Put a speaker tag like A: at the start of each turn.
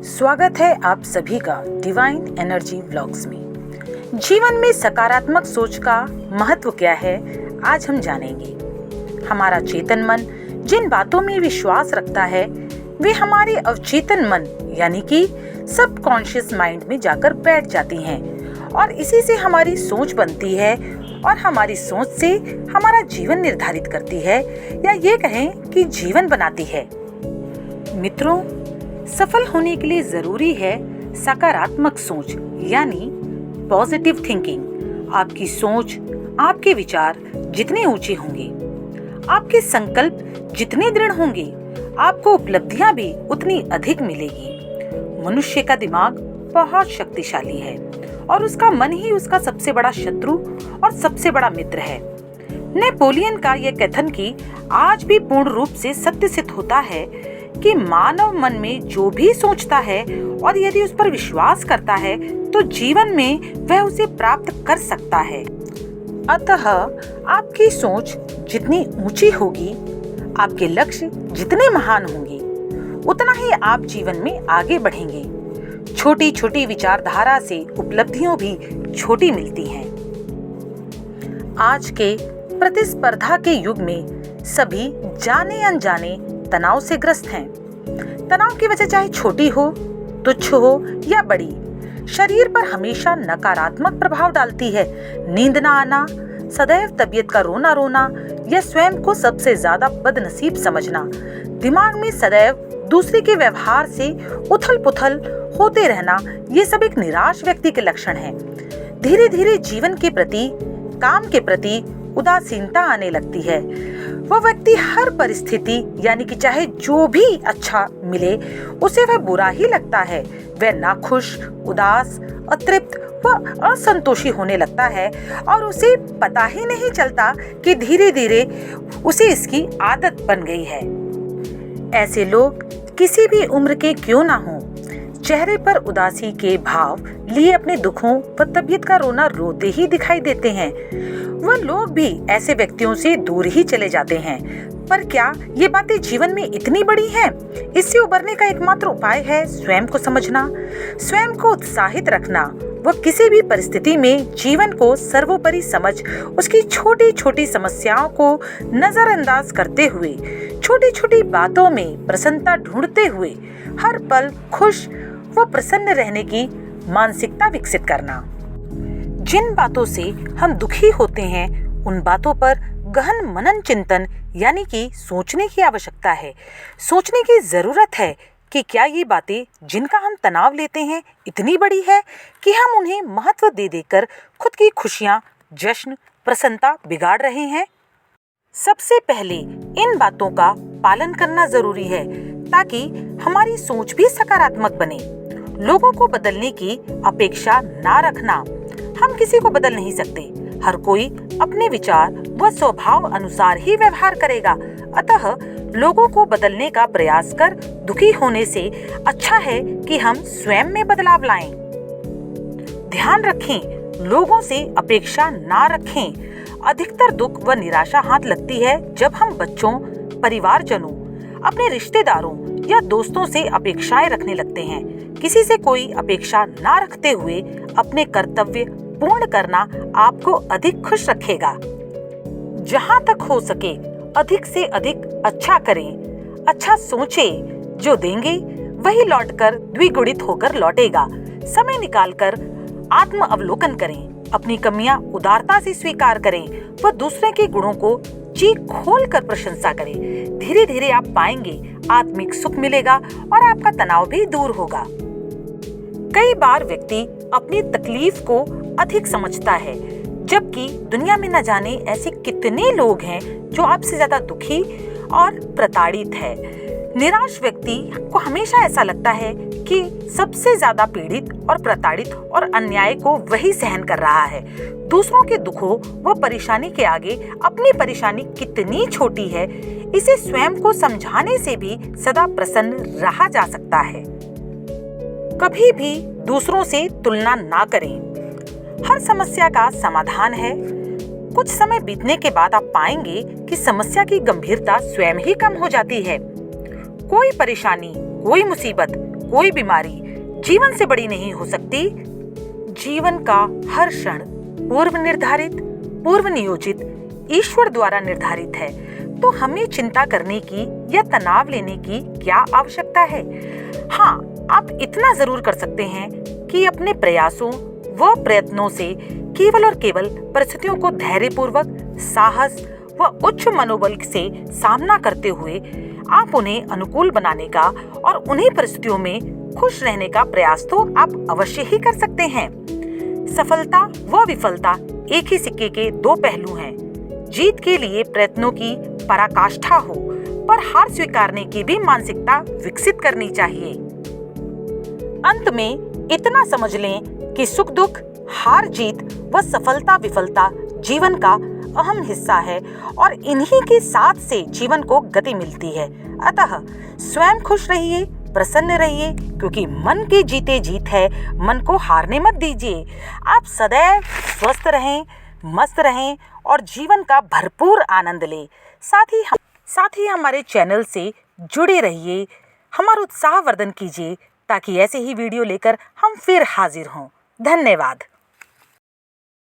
A: स्वागत है आप सभी का डिवाइन एनर्जी व्लॉग्स में। जीवन में सकारात्मक सोच का महत्व क्या है, आज हम जानेंगे। हमारा चेतन मन जिन बातों में विश्वास रखता है वे हमारे अवचेतन मन यानी कि सबकॉन्शियस माइंड में जाकर बैठ जाती हैं और इसी से हमारी सोच बनती है और हमारी सोच से हमारा जीवन निर्धारित करती है या ये कहें कि जीवन बनाती है। मित्रों, सफल होने के लिए जरूरी है सकारात्मक सोच यानी पॉजिटिव थिंकिंग। आपकी सोच, आपके विचार जितने ऊंचे होंगे, आपके संकल्प जितने दृढ़ होंगे, आपको उपलब्धियां भी उतनी अधिक मिलेगी। मनुष्य का दिमाग बहुत शक्तिशाली है और उसका मन ही उसका सबसे बड़ा शत्रु और सबसे बड़ा मित्र है। नेपोलियन का यह कथन कि आज भी पूर्ण रूप से सत्य सिद्ध होता है कि मानव मन में जो भी सोचता है और यदि उस पर विश्वास करता है तो जीवन में वह उसे प्राप्त कर सकता है। अतः आपकी सोच जितनी ऊंची होगी, आपके लक्ष्य जितने महान होंगे, उतना ही आप जीवन में आगे बढ़ेंगे। छोटी छोटी विचारधारा से उपलब्धियां भी छोटी मिलती हैं। आज के प्रतिस्पर्धा के युग में सभी जाने अनजाने तनाव से ग्रस्त हैं। तनाव की वजह चाहे छोटी हो, तुच्छ हो या बड़ी, शरीर पर हमेशा नकारात्मक प्रभाव डालती है। नींद ना आना, सदैव तबीयत का रोना रोना या स्वयं को सबसे ज्यादा बदनसीब समझना, दिमाग में सदैव दूसरे के व्यवहार से उथल पुथल होते रहना, ये सब एक निराश व्यक्ति के लक्षण हैं। धीरे धीरे जीवन के प्रति, काम के प्रति उदासीनता आने लगती है। वह व्यक्ति हर परिस्थिति यानी कि चाहे जो भी अच्छा मिले उसे वह बुरा ही लगता है। वह नाखुश, उदास, अतृप्त व असंतोषी होने लगता है और उसे पता ही नहीं चलता कि धीरे धीरे उसे इसकी आदत बन गई है। ऐसे लोग किसी भी उम्र के क्यों ना हों, चेहरे पर उदासी के भाव लिए अपने दुखों व तबीयत का रोना रोते ही दिखाई देते हैं। वह लोग भी ऐसे व्यक्तियों से दूर ही चले जाते हैं। पर क्या ये बातें जीवन में इतनी बड़ी हैं? इससे उबरने का एकमात्र उपाय है स्वयं को समझना, स्वयं को उत्साहित रखना व किसी भी परिस्थिति में जीवन को सर्वोपरि समझ उसकी छोटी छोटी समस्याओं को नजरअंदाज करते हुए, छोटी छोटी बातों में प्रसन्नता ढूंढते हुए हर पल खुश व प्रसन्न रहने की मानसिकता विकसित करना। जिन बातों से हम दुखी होते हैं उन बातों पर गहन मनन चिंतन यानी कि सोचने की आवश्यकता है। सोचने की जरूरत है कि क्या ये बातें जिनका हम तनाव लेते हैं इतनी बड़ी है कि हम उन्हें महत्व दे देकर खुद की खुशियां, जश्न, प्रसन्नता बिगाड़ रहे हैं। सबसे पहले इन बातों का पालन करना जरूरी है ताकि हमारी सोच भी सकारात्मक बने। लोगों को बदलने की अपेक्षा ना रखना। हम किसी को बदल नहीं सकते। हर कोई अपने विचार व स्वभाव अनुसार ही व्यवहार करेगा। अतः लोगों को बदलने का प्रयास कर दुखी होने से अच्छा है कि हम स्वयं में बदलाव लाएं। ध्यान रखें, लोगों से अपेक्षा ना रखें। अधिकतर दुख व निराशा हाथ लगती है जब हम बच्चों, परिवारजनों, अपने रिश्तेदारों या दोस्तों से अपेक्षाएं रखने लगते हैं। किसी से कोई अपेक्षा ना रखते हुए अपने कर्तव्य पूर्ण करना आपको अधिक खुश रखेगा। जहां तक हो सके अधिक से अधिक अच्छा करें, अच्छा सोचें। जो देंगे वही लौटकर द्विगुणित होकर लौटेगा। समय निकालकर आत्म अवलोकन करें, अपनी कमियां उदारता से स्वीकार करें व दूसरे के गुणों को जी खोल कर प्रशंसा करें। धीरे धीरे आप पाएंगे आत्मिक सुख मिलेगा और आपका तनाव भी दूर होगा। कई बार व्यक्ति अपनी तकलीफ को अधिक समझता है, जबकि दुनिया में न जाने ऐसे कितने लोग हैं जो आपसे ज्यादा दुखी और प्रताड़ित है। निराश व्यक्ति को हमेशा ऐसा लगता है कि सबसे ज्यादा पीड़ित और प्रताड़ित और अन्याय को वही सहन कर रहा है। दूसरों के दुखों व परेशानी के आगे अपनी परेशानी कितनी छोटी है, इसे स्वयं को समझाने से भी सदा प्रसन्न रहा जा सकता है। कभी भी दूसरों से तुलना ना करें। हर समस्या का समाधान है। कुछ समय बीतने के बाद आप पाएंगे कि समस्या की गंभीरता स्वयं ही कम हो जाती है। कोई परेशानी, कोई मुसीबत, कोई बीमारी जीवन से बड़ी नहीं हो सकती। जीवन का हर क्षण पूर्व निर्धारित, पूर्व नियोजित, ईश्वर द्वारा निर्धारित है। तो हमें चिंता करने की या तनाव लेने की क्या आवश्यकता है? हाँ, आप इतना जरूर कर सकते हैं कि अपने प्रयासों व प्रयत्नों से केवल और केवल परिस्थितियों को धैर्यपूर्वक, साहस व उच्च मनोबल से सामना करते हुए आप उन्हें अनुकूल बनाने का और उन्हीं परिस्थितियों में खुश रहने का प्रयास तो आप अवश्य ही कर सकते हैं। सफलता व विफलता एक ही सिक्के के दो पहलू हैं। जीत के लिए प्रयत्नों की पराकाष्ठा हो, पर हार स्वीकारने की भी मानसिकता विकसित करनी चाहिए। अंत में इतना समझ लें कि सुख दुख, हार जीत व सफलता विफलता जीवन का अहम हिस्सा है और इन्हीं के साथ से जीवन को गति मिलती है। अतः स्वयं खुश रहिए, प्रसन्न रहिए, क्योंकि मन के जीते जीत है। मन को हारने मत दीजिए। आप सदैव स्वस्थ रहें, मस्त रहें और जीवन का भरपूर आनंद लें। साथ ही हमारे चैनल से जुड़े रहिए, हमारा उत्साह वर्धन कीजिए, ताकि ऐसे ही वीडियो लेकर हम फिर हाजिर हों। धन्यवाद।